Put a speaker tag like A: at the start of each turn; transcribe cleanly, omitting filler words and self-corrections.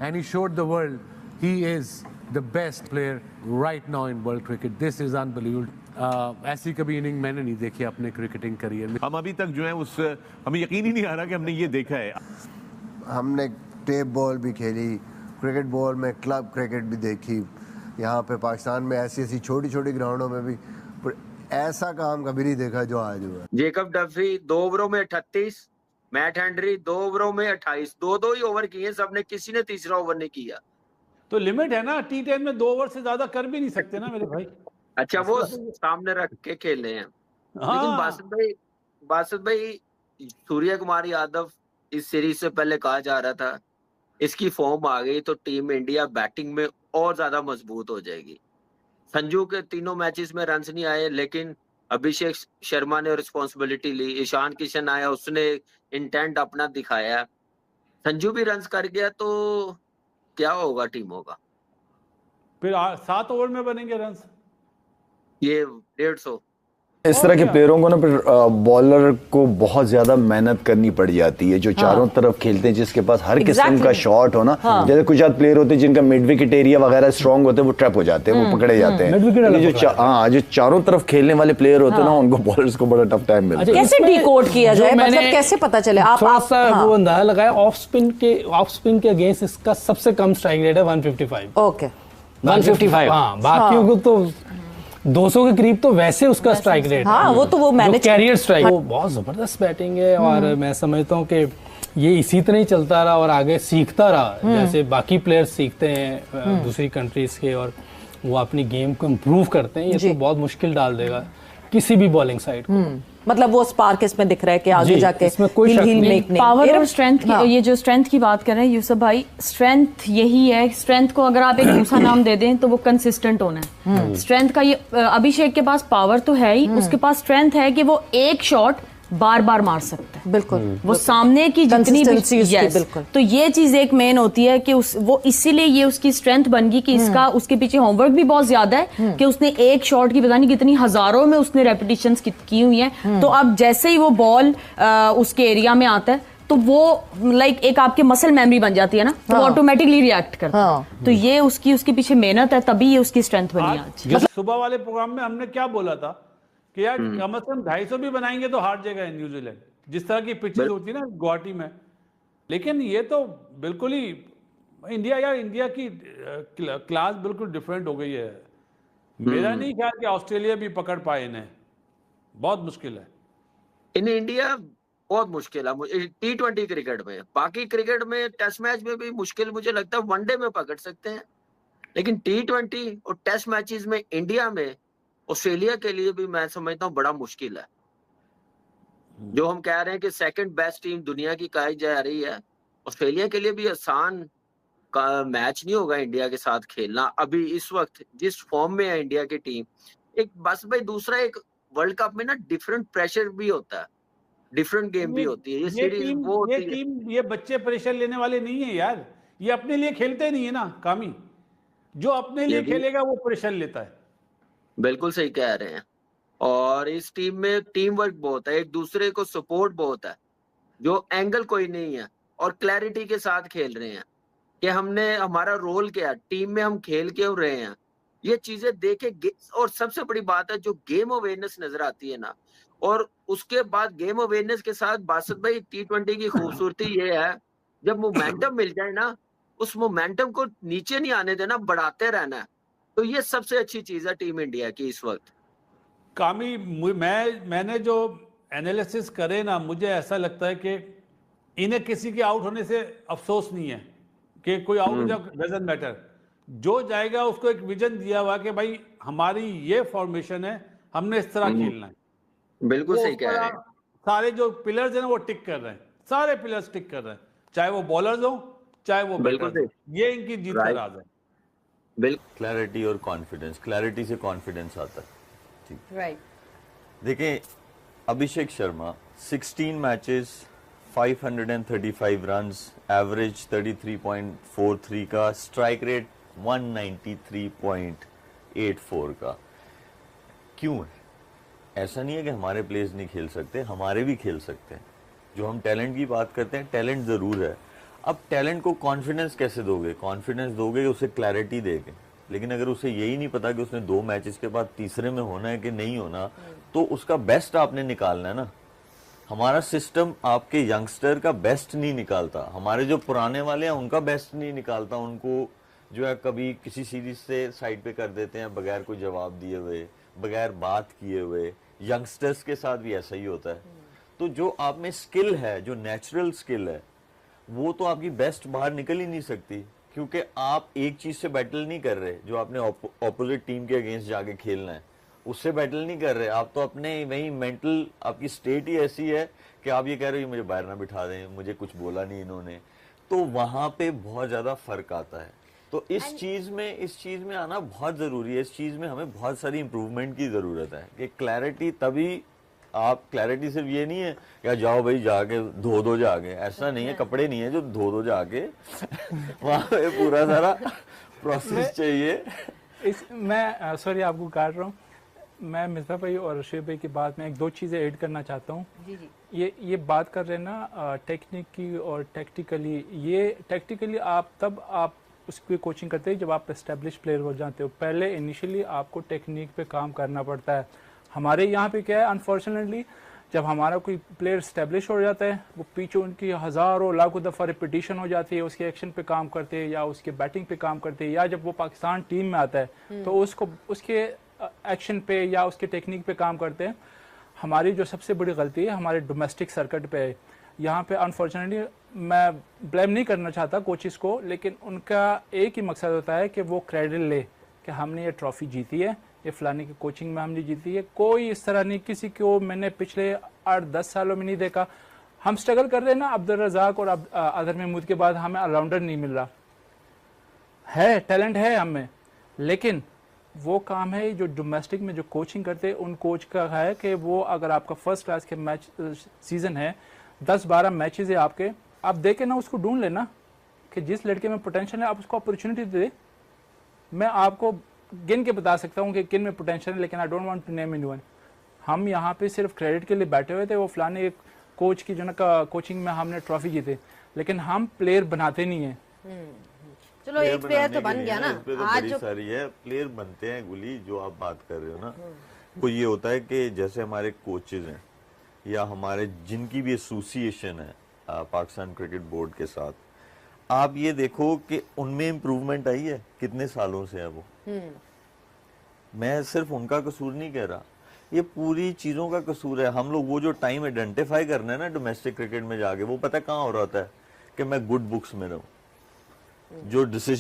A: and he showed the world he is the best player right now in world cricket. This is unbelievable. ऐसी कभी inning मैंने नहीं देखी अपने cricketing career में।
B: हम अभी तक जो है उस हमें यकीन ही नहीं आ रहा कि हमने ये देखा है।
C: हमने टेप बॉल भी खेली, क्रिकेट बॉल में क्लब क्रिकेट भी देखी। यहाँ पे पाकिस्तान में ऐसी छोटी छोटी ग्राउंडों में भी ऐसा काम कभी नहीं देखा जो आज हुआ।
D: जेकब डफरी 2 ओवरों में 38, मैट हेनरी 2 ओवरों में 28, दो ही ओवर किए सबने, किसी ने तीसरा ओवर नहीं किया।
E: तो लिमिट है ना, T10 में 2 ओवर से ज्यादा कर भी नहीं सकते ना मेरे भाई।
D: अच्छा वो सामने रख के खेल रहे हैं। लेकिन बासित भाई सूर्य कुमार यादव इस सीरीज से पहले कहा जा रहा था इसकी फॉर्म आ गई तो टीम इंडिया बैटिंग में और ज्यादा मजबूत हो जाएगी। संजू के तीनों मैचेस में रन्स नहीं आए, लेकिन अभिषेक शर्मा ने रिस्पॉन्सिबिलिटी ली, ईशान किशन आया, उसने इंटेंट अपना दिखाया, संजू भी रन्स कर गया, तो क्या होगा टीमों का?
E: फिर 7 ओवर में बनेंगे रन्स,
D: ये 150।
F: इस तरह के प्लेयरों को ना फिर बॉलर को बहुत ज्यादा मेहनत करनी पड़ जाती है, जो चारों तरफ खेलते हैं, जिसके पास हर किस्म का शॉट हो ना। जैसे कुछ प्लेयर होते हैं जिनका मिड विकेट एरिया वगैरह स्ट्रांग होते हैं, वो ट्रैप हो जाते हैं, वो पकड़े जाते हैं। जो चारों तरफ खेलने वाले प्लेयर होते हैं ना, उनको बॉलर्स को बड़ा टफ टाइम मिलता है।
G: कैसे डिकोड किया जाए, मतलब कैसे पता चले? आप
H: वो अंदाजा लगाया, ऑफ स्पिन के अगेंस्ट इसका सबसे कम स्ट्राइक रेट है 155।
G: ओके
H: 155। हाँ, बाकियों को तो 200 के करीब तो वैसे उसका स्ट्राइक रेट
G: है। वो मैनेज
H: कैरियर स्ट्राइक, वो बहुत जबरदस्त बैटिंग है। और मैं समझता हूँ कि ये इसी तरह ही चलता रहा और आगे सीखता रहा, जैसे बाकी प्लेयर्स सीखते हैं दूसरी कंट्रीज के और वो अपनी गेम को इम्प्रूव करते हैं, ये तो बहुत मुश्किल डाल देगा किसी भी बॉलिंग साइड को।
G: मतलब वो स्पार्क इसमें दिख रहा है कि आगे जाके
H: इसमें कोई शक नहीं।
I: पावर और स्ट्रेंथ की, ये जो स्ट्रेंथ की बात कर रहे हैं यूसुफ भाई, स्ट्रेंथ यही है। स्ट्रेंथ को अगर आप एक दूसरा नाम दे दें तो वो कंसिस्टेंट होना है। स्ट्रेंथ का ये अभिषेक के पास पावर तो है ही, उसके पास स्ट्रेंथ है कि वो एक शॉट बार बार मार सकता है।
G: बिल्कुल
I: वो सामने की जितनी भी तो ये चीज एक मेन होती है कि वो इसीलिए ये उसकी स्ट्रेंथ बन गई कि इसका उसके पीछे होमवर्क भी बहुत ज्यादा है कि उसने एक शॉट की पता नहीं कितनी हजारों में उसने रेपिटेशंस की हुई हैं। तो अब जैसे ही वो बॉल उसके एरिया में आता है तो वो लाइक एक आपके मसल मेमोरी बन जाती है ना, तो वो ऑटोमेटिकली रिएक्ट करता है। तो ये उसके पीछे मेहनत है, तभी ये उसकी स्ट्रेंथ बनी आज।
E: सुबह वाले प्रोग्राम में हमने क्या बोला था कि यार कम से कम 250 भी बनाएंगे तो हार जाएगा न्यूजीलैंड, जिस तरह की पिचेस होती है ना गुवाहाटी में। लेकिन ये तो बिल्कुल ही इंडिया की क्लास बिल्कुल डिफरेंट हो गई है। मेरा नहीं ख्याल कि ऑस्ट्रेलिया भी पकड़ पाए इन्हें, बहुत मुश्किल है।
D: इन इंडिया बहुत मुश्किल है T20 क्रिकेट में। बाकी क्रिकेट में टेस्ट मैच में भी मुश्किल मुझे लगता है, वनडे में पकड़ सकते हैं, लेकिन T20 और टेस्ट मैचेस में इंडिया में ऑस्ट्रेलिया के लिए भी मैं समझता हूँ बड़ा मुश्किल है। जो हम कह रहे हैं कि सेकंड बेस्ट टीम दुनिया की कही जा रही है, ऑस्ट्रेलिया के लिए भी आसान का मैच नहीं होगा इंडिया के साथ खेलना अभी इस वक्त जिस फॉर्म में है इंडिया की टीम। एक बस भाई दूसरा एक वर्ल्ड कप में ना डिफरेंट प्रेशर भी होता है, डिफरेंट गेम भी होती है। ये सीरीज
E: ये बच्चे प्रेशर लेने वाले नहीं है यार, ये अपने लिए खेलते नहीं है ना कामी। जो अपने लिए खेलेगा वो प्रेशर लेता है।
D: बिल्कुल सही कह रहे हैं। और इस टीम में टीम वर्क बहुत है, एक दूसरे को सपोर्ट बहुत है, जो एंगल कोई नहीं है, और क्लैरिटी के साथ खेल रहे हैं कि हमने हमारा रोल क्या है, टीम में हम खेल क्यों रहे हैं, ये चीजें देखे। और सबसे बड़ी बात है जो गेम अवेयरनेस नजर आती है ना, और उसके बाद गेम अवेयरनेस के साथ बासित भाई T20 की खूबसूरती ये है जब मोमेंटम मिल जाए ना, उस मोमेंटम को नीचे नहीं आने देना, बढ़ाते रहना है। तो ये सबसे अच्छी चीज है टीम इंडिया की इस वक्त।
E: कामी मैंने जो एनालिसिस करे ना, मुझे ऐसा लगता है कि इन्हें किसी के आउट होने से अफसोस नहीं है कि कोई आउट हो जाए, डजंट मैटर। जो जाएगा उसको एक विजन दिया हुआ कि भाई हमारी ये फॉर्मेशन है, हमने इस तरह खेलना है।
D: बिल्कुल सही कह रहे हैं।
E: सारे जो पिलर्स हैं ना वो टिक कर रहे हैं, सारे पिलर्स टिक कर रहे हैं, चाहे वो बॉलर्स हो चाहे वो बैटर्स हो। ये इनकी जीत का राज है।
J: बिल्कुल क्लैरिटी और कॉन्फिडेंस, क्लैरिटी से कॉन्फिडेंस आता है। ठीक
I: राइट।
J: देखें Abhishek Sharma 16 matches 535 runs, average 33.43 का, स्ट्राइक रेट 193.84 का। क्यों है? ऐसा नहीं है कि हमारे प्लेयर्स नहीं खेल सकते, हमारे भी खेल सकते हैं। जो हम टैलेंट की बात करते हैं, टैलेंट जरूर है। अब टैलेंट को कॉन्फिडेंस कैसे दोगे? कॉन्फिडेंस दोगे उसे क्लैरिटी देके, लेकिन अगर उसे यही नहीं पता कि उसने 2 मैचेस के बाद तीसरे में होना है कि नहीं होना, तो उसका बेस्ट आपने निकालना है ना। हमारा सिस्टम आपके यंगस्टर का बेस्ट नहीं निकालता, हमारे जो पुराने वाले हैं उनका बेस्ट नहीं निकालता। उनको जो है कभी किसी सीरीज से साइड पे कर देते हैं बगैर कोई जवाब दिए हुए, बगैर बात किए हुए। यंगस्टर्स के साथ भी ऐसा ही होता है। तो जो आप में स्किल है, जो नेचुरल स्किल है, वो तो आपकी बेस्ट बाहर निकल ही नहीं सकती, क्योंकि आप एक चीज से बैटल नहीं कर रहे जो आपने ऑपोजिट टीम के अगेंस्ट जाके खेलना है, उससे बैटल नहीं कर रहे। आप तो अपने वही मेंटल, आपकी स्टेट ही ऐसी है कि आप ये कह रहे हो मुझे बाहर ना बिठा दें, मुझे कुछ बोला नहीं इन्होंने। तो वहां पे बहुत ज्यादा फर्क आता है। तो इस चीज में आना बहुत जरूरी है। इस चीज में हमें बहुत सारी इंप्रूवमेंट की जरूरत है कि क्लैरिटी, तभी आप क्लैरिटी सिर्फ ये नहीं है या जाओ भाई जाके धो दो जाके, ऐसा नहीं है। कपड़े नहीं है जो धो दो जाके वहां पे पूरा सारा प्रोसेस चाहिए।
H: मैं सॉरी आपको काट रहा हूँ, मैं मिर्जा भाई और शेब भाई की बात में 1-2 चीज़ें ऐड करना चाहता हूँ। ये बात कर रहे हैं ना टेक्निक की और टैक्टिकली। ये टैक्टिकली आप उसकी कोचिंग करते हैं जब आप एस्टेब्लिश प्लेयर हो जाते हो। पहले इनिशियली आपको टेक्निक पे काम करना पड़ता है। हमारे यहाँ पे क्या है, अनफॉर्चुनेटली जब हमारा कोई प्लेयर स्टैब्लिश हो जाता है, वो पीछे उनकी हज़ारों लाखों दफ़ा रिपीटिशन हो जाती है, उसके एक्शन पे काम करते हैं या उसके बैटिंग पे काम करते हैं, या जब वो पाकिस्तान टीम में आता है तो उसके एक्शन पे या उसके टेक्निक पे काम करते हैं। हमारी जो सबसे बड़ी गलती है हमारे डोमेस्टिक सर्किट पे है। यहाँ पे अनफॉर्चुनेटली मैं ब्लेम नहीं करना चाहता कोचिज़ को, लेकिन उनका एक ही मकसद होता है कि वो क्रेडिट ले कि हमने ये ट्रॉफी जीती है, ये फलाने की कोचिंग में हमने जीती है। कोई इस तरह नहीं, किसी को मैंने पिछले 8-10 सालों में नहीं देखा। हम स्ट्रगल कर रहे हैं ना, अब्दुल रज़ाक और अजहर महमूद के बाद हमें ऑलराउंडर नहीं मिल रहा है। टैलेंट है हमें, लेकिन वो काम है जो डोमेस्टिक में जो कोचिंग करते हैं उन कोच का है कि वो अगर आपका फर्स्ट क्लास के मैच सीजन है, 10-12 मैचेस है आपके, आप देखे ना उसको ढूंढ लेना कि जिस लड़के में पोटेंशियल है आप उसको अपॉर्चुनिटी दे। मैं आपको गिन के बता सकता हूँ कि किन में पोटेंशियल है, लेकिन I don't want to name anyone. हम यहाँ पे सिर्फ क्रेडिट के लिए बैठे हुए थे, वो फलाने एक कोच की जो ना कोचिंग में हमने ट्रॉफी जीते, लेकिन हम प्लेयर बनाते नहीं है।
K: चलो एक प्लेयर तो बन गया ना।
J: आज जो सारी है प्लेयर बनते हैं गुली, जो आप बात कर रहे हो ना, वो ये होता है कि जैसे हमारे कोचेज हैं या हमारे जिनकी भी एसोसिएशन है पाकिस्तान क्रिकेट बोर्ड के साथ, आप ये देखो कि उनमें इम्प्रूवमेंट आई है कितने सालों से है वो। मैं सिर्फ उनका कसूर नहीं कह रहा, ये पूरी चीजों का कसूर है। हम लोग वो जो टाइम आइडेंटिफाई करना है ना डोमेस्टिक क्रिकेट में जाके, वो पता है कहाँ हो रहा है कि मैं गुड बुक्स में रहूं, जो डिसीजन